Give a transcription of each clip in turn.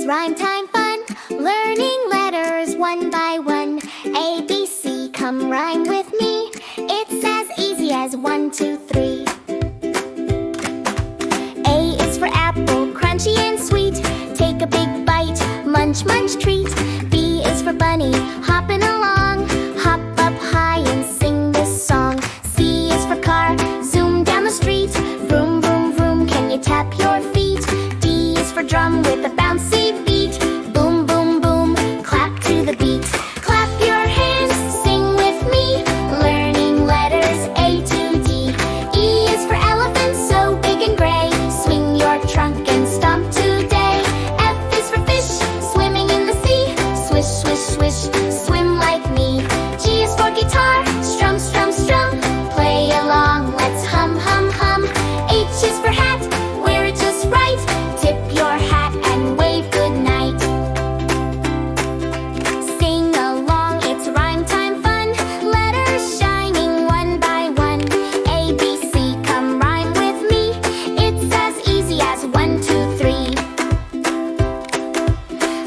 rhyme time fun, learning letters one by one. ABC, come rhyme with me. It's as easy as 1, 2, 3. A is for apple, crunchy and sweet. Take a big bite, munch, munch, treat. B is for bunny, hopping along. Hop up high and sing this song. C is for car, zoom down the street. Vroom, vroom, vroom, can you tap your feet? D is for drum with a bouncy beat. Boom, boom, boom, clap to the beat. Clap your hands, sing with me. Learning letters A to D. E is for elephant, so big and gray. Swing your trunk and stomp today. F is for fish, swimming in the sea. Swish, swish, swish, swim like me. G is for guitar, strum, strum, strum. Play along, let's hum, hum, hum. H is for hat, wear it just right. Tip your hat and wave goodnight. Sing along, it's rhyme time fun. Letters shining one by one. A, B, C, come rhyme with me. It's as easy as 1, 2, 3.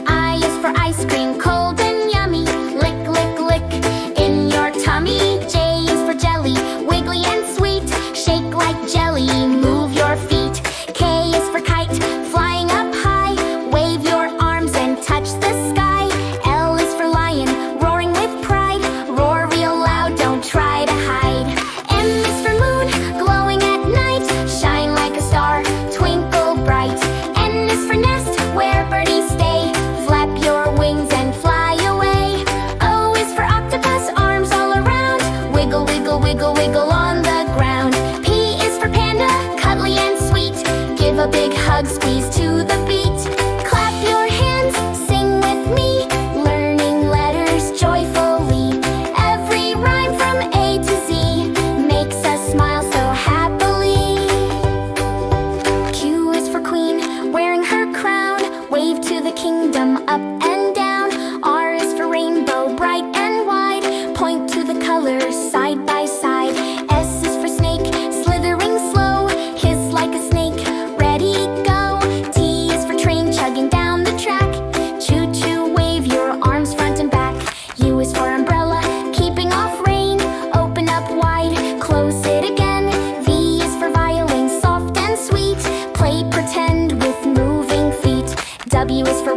I is for ice cream, cold and yummy. Lick, lick, lick in your tummy. J is for jelly, wiggly and sweet. Shake like jelly, move your feet. K is for kite, flying up high. Wave your arms and touch the sky. L is for lion, roaring with pride. Roar real loud, don't try to hide. M is for moon, glowing at night. Shine like a star, twinkle bright. N is for nest, where birdies stay. Flap your wings and fly away. O is for octopus, arms all around. Wiggle, wiggle, wiggle, wiggle on the ground. P is for panda, cuddly and sweet. Give a big hug, squeeze to the beat. Clap your hands, sing with me. Learning letters joyfully. Every rhyme from A to Z makes us smile so happily. Q is for queen, wearing her crown. Wave to the kingdom up and down. R is for rainbow, bright and wide. Point to the colors side by side. S is for snake, slithering slow. Hiss like a snake, ready, go. T is for train, chugging down the track. Choo choo, wave your arms front and back. U is for umbrella, keeping off rain. Open up wide, close it again. V is for violin, soft and sweet. Play pretend with moving feet. W is for